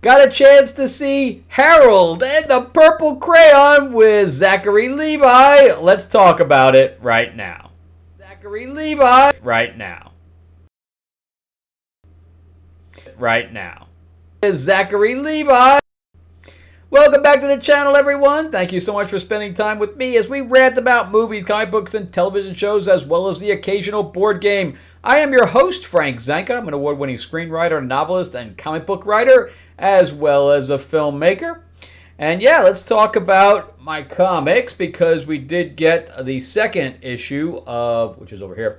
Got a chance to see Harold and the Purple Crayon with Zachary Levi. Let's talk about it right now. Zachary Levi right now. Right now. Zachary Levi. Welcome back to the channel, everyone. Thank you so much for spending time with me as we rant about movies, comic books, and television shows, as well as the occasional board game. I am your host, Frank Zanca. I'm an award-winning screenwriter, novelist, and comic book writer, as well as a filmmaker. And yeah, let's talk about my comics, because we did get the second issue of, which is over here,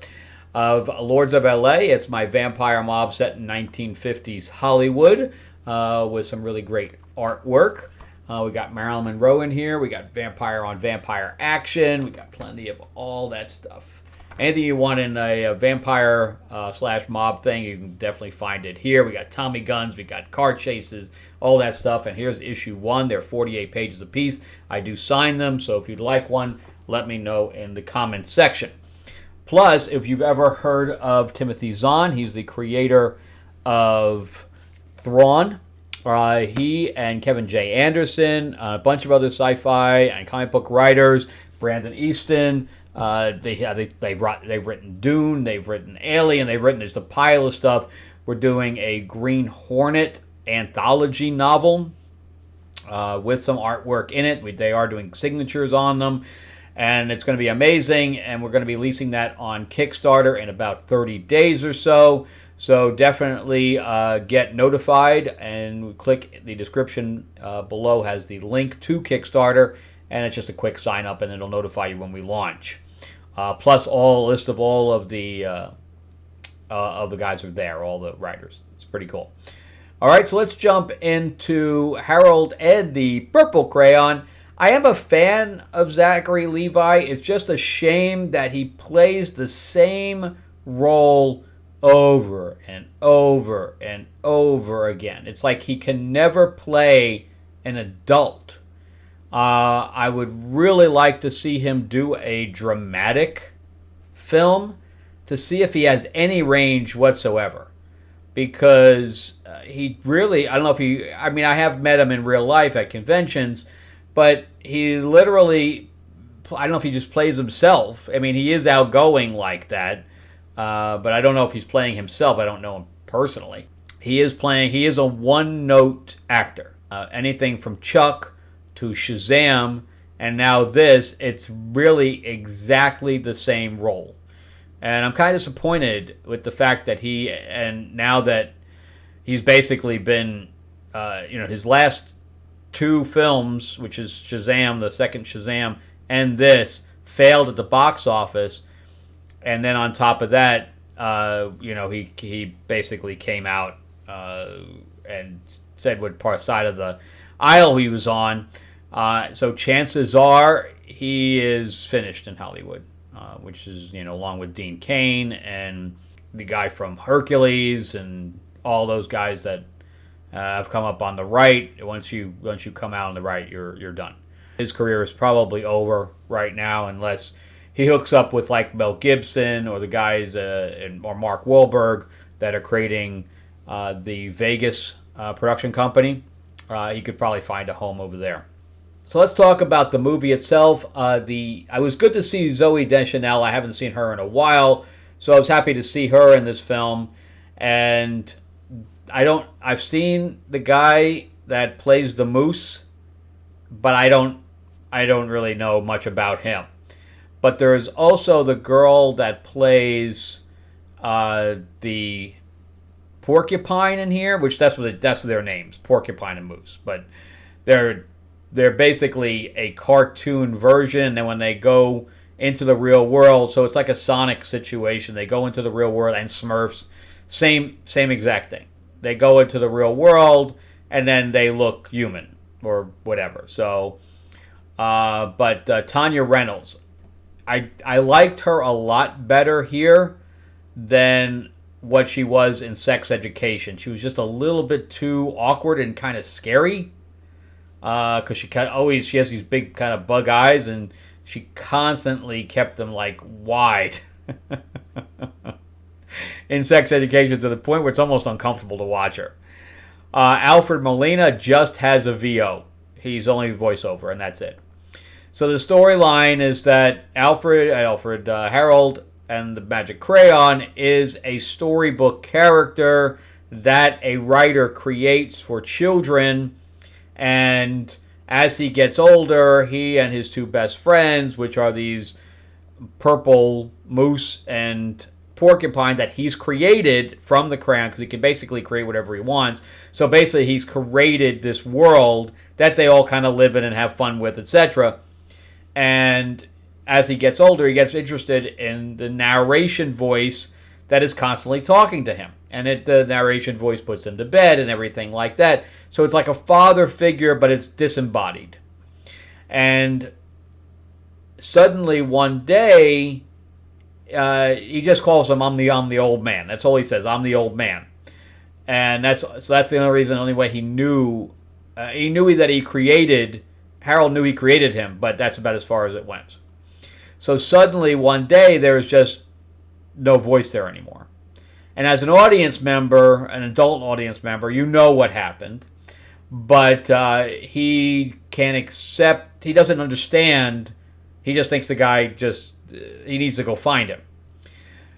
of Lords of LA. It's my vampire mob set in 1950s Hollywood with some really great artwork. We got Marilyn Monroe in here. We got vampire on vampire action. We got plenty of all that stuff. Anything you want in a vampire slash mob thing, you can definitely find it here. We got Tommy guns. We got car chases, all that stuff. And here's issue 1. They're 48 pages apiece. I do sign them, so if you'd like one, let me know in the comments section. Plus, if you've ever heard of Timothy Zahn, he's the creator of Thrawn. He and Kevin J. Anderson, a bunch of other sci-fi and comic book writers, Brandon Easton, they've written Dune, they've written Alien, they've written just a pile of stuff. We're doing a Green Hornet anthology novel with some artwork in it. They are doing signatures on them, and it's going to be amazing, and we're going to be releasing that on Kickstarter in about 30 days or so. So definitely get notified, and click the description below has the link to Kickstarter, and it's just a quick sign up, and it'll notify you when we launch. Plus, a list of all of the guys are there, all the writers. It's pretty cool. All right, so let's jump into Harold and the Purple Crayon. I am a fan of Zachary Levi. It's just a shame that he plays the same role over and over and over again. It's like he can never play an adult. I would really like to see him do a dramatic film to see if he has any range whatsoever. Because he really, I don't know if he, I mean, I have met him in real life at conventions, but he literally, I don't know if he just plays himself. I mean, he is outgoing like that. But I don't know if he's playing himself. I don't know him personally. He is a one-note actor. Anything from Chuck to Shazam, and now this, it's really exactly the same role. And I'm kind of disappointed with the fact that now that he's basically been, his last 2 films, which is Shazam, the second Shazam, and this, failed at the box office. And then on top of that, he basically came out and said what side of the aisle he was on. So chances are he is finished in Hollywood, which is, along with Dean Cain and the guy from Hercules and all those guys that have come up on the right. Once you come out on the right, you're done. His career is probably over right now, unless he hooks up with like Mel Gibson or the guys or Mark Wahlberg that are creating the Vegas production company. He could probably find a home over there. So let's talk about the movie itself. I was good to see Zooey Deschanel. I haven't seen her in a while, so I was happy to see her in this film. And I've seen the guy that plays the Moose, but I don't really know much about him. But there is also the girl that plays the Porcupine in here, which that's their names, Porcupine and Moose. But they're basically a cartoon version. And then when they go into the real world, so it's like a Sonic situation. They go into the real world, and Smurfs, same exact thing. They go into the real world, and then they look human or whatever. So, but Tanya Reynolds, I liked her a lot better here than what she was in Sex Education. She was just a little bit too awkward and kind of scary. Because she has these big kind of bug eyes, and she constantly kept them like wide in Sex Education, to the point where it's almost uncomfortable to watch her. Alfred Molina just has a VO. He's only voiceover, and that's it. So the storyline is that Harold and the Magic Crayon is a storybook character that a writer creates for children, and as he gets older, he and his two best friends, which are these purple moose and porcupine that he's created from the crayon, because he can basically create whatever he wants. So basically he's created this world that they all kind of live in and have fun with, etc. And as he gets older, he gets interested in the narration voice that is constantly talking to him. And the narration voice puts him to bed and everything like that. So it's like a father figure, but it's disembodied. And suddenly one day, he just calls him, I'm the old man. That's all he says, I'm the old man. And that's the only way he knew. He knew that he created, Harold knew he created him, but that's about as far as it went. So suddenly one day there's just no voice there anymore. And as an audience member, an adult audience member, you know what happened. But he can't accept, he doesn't understand. He just thinks the guy he needs to go find him.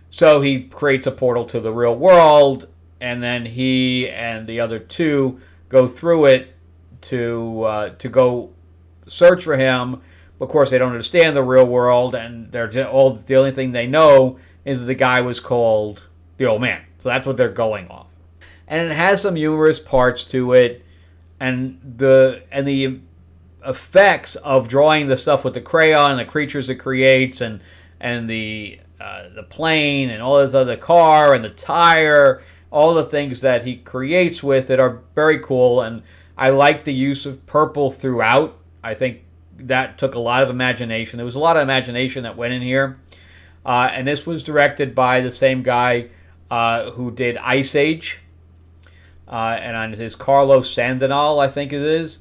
So he creates a portal to the real world, and then he and the other two go through it to go search for him. Of course, they don't understand the real world, and the only thing they know is that the guy was called the old man. So that's what they're going off. And it has some humorous parts to it, and the effects of drawing the stuff with the crayon, the creatures it creates, and the plane, and all this other car, and the tire, all the things that he creates with it are very cool. And I like the use of purple throughout. I think that took a lot of imagination. There was a lot of imagination that went in here. And this was directed by the same guy who did Ice Age. And on his Carlos Sandoval, I think it is.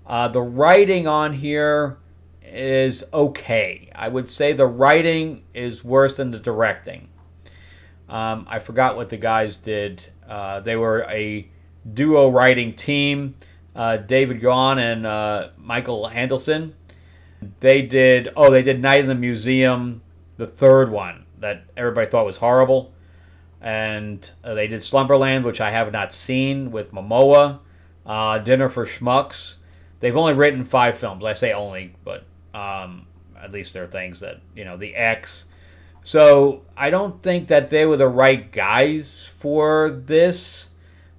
The writing on here is okay. I would say the writing is worse than the directing. I forgot what the guys did. They were a duo writing team. David Gaughan and Michael Handelson. They did Night in the Museum, the third one that everybody thought was horrible. And they did Slumberland, which I have not seen, with Momoa. Dinner for Schmucks. They've only written 5 films. I say only, but at least there are things that, The X. So I don't think that they were the right guys for this,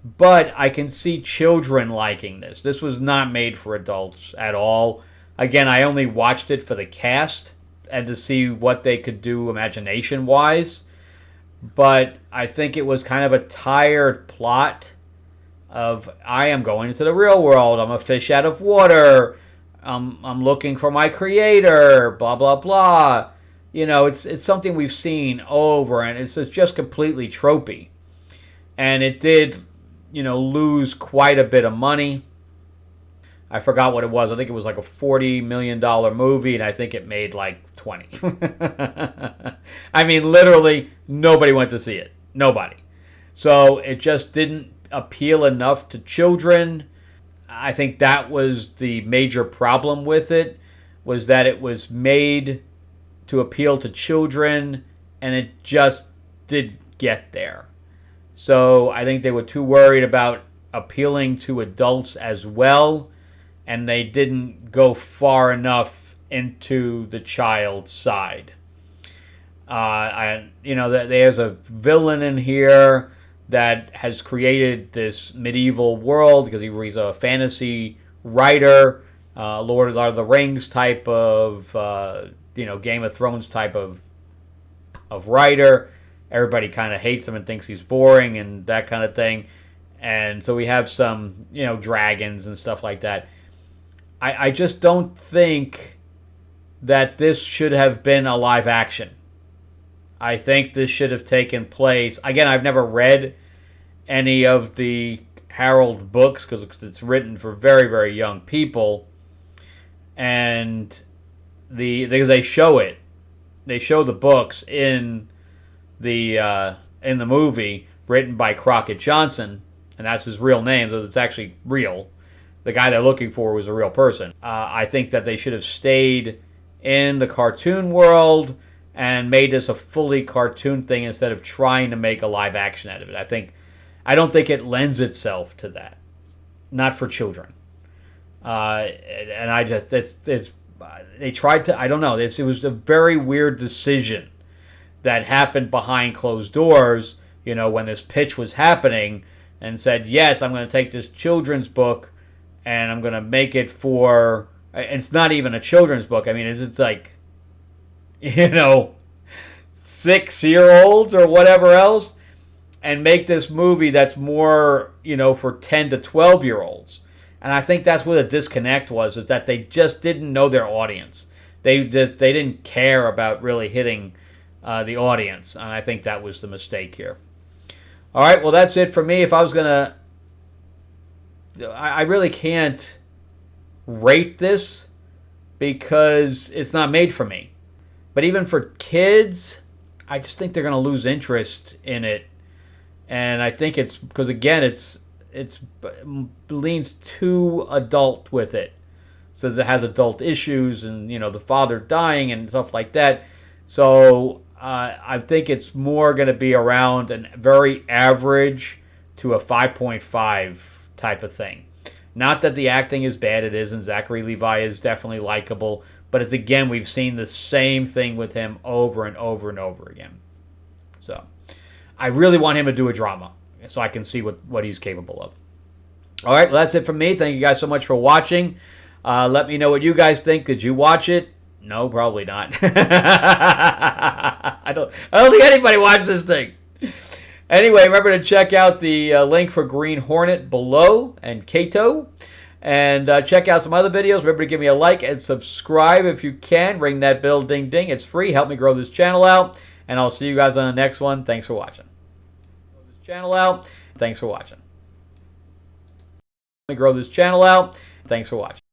but I can see children liking this. This was not made for adults at all. Again, I only watched it for the cast and to see what they could do imagination-wise, but I think it was kind of a tired plot of, I am going into the real world, I'm a fish out of water, I'm looking for my creator, blah, blah, blah. It's something we've seen over, and it's just completely tropey. And it did, lose quite a bit of money. I forgot what it was. I think it was like a $40 million movie, and I think it made like 20. I mean, literally, nobody went to see it. Nobody. So it just didn't appeal enough to children. I think that was the major problem with it, was that it was made to appeal to children, and it just didn't get there. So I think they were too worried about appealing to adults as well, and they didn't go far enough into the child side. There's a villain in here that has created this medieval world because he's a fantasy writer, Lord of the Rings type of, Game of Thrones type of writer. Everybody kind of hates him and thinks he's boring and that kind of thing. And so we have some, dragons and stuff like that. I just don't think that this should have been a live action. I think this should have taken place. Again, I've never read any of the Harold books because it's written for very, very young people. And because they show it. They show the books in the movie, written by Crockett Johnson, and that's his real name, so it's actually real. The guy they're looking for was a real person. I think that they should have stayed in the cartoon world and made this a fully cartoon thing instead of trying to make a live action out of it. I don't think it lends itself to that. Not for children. And I just, they tried to, I don't know, it was a very weird decision that happened behind closed doors, you know, when this pitch was happening, and said, yes, I'm going to take this children's book and I'm going to make it for, it's not even a children's book. I mean, it's like, you know, 6-year-olds or whatever else, and make this movie that's more, you know, for 10 to 12-year-olds. And I think that's where the disconnect was, is that they just didn't know their audience. They didn't care about really hitting the audience, and I think that was the mistake here. All right, well, that's it for me. If I was going to... I really can't rate this because it's not made for me. But even for kids, I just think they're going to lose interest in it. And I think it's because, again, it leans too adult with it. Says it has adult issues and, you know, the father dying and stuff like that. So I think it's more going to be around a very average to a 5.5 type of thing. Not that the acting is bad, it isn't. Zachary Levi is definitely likable. But it's, again, we've seen the same thing with him over and over and over again. So I really want him to do a drama so I can see what he's capable of. All right, well, that's it from me. Thank you guys so much for watching. Let me know what you guys think. Did you watch it? No, probably not. I don't think anybody watched this thing. Anyway, remember to check out the link for Green Hornet below and Kato. And check out some other videos. Remember to give me a like and subscribe if you can. Ring that bell, ding, ding. It's free. Help me grow this channel out. And I'll see you guys on the next one. Thanks for watching. Grow this channel out. Thanks for watching. Grow this channel out. Thanks for watching.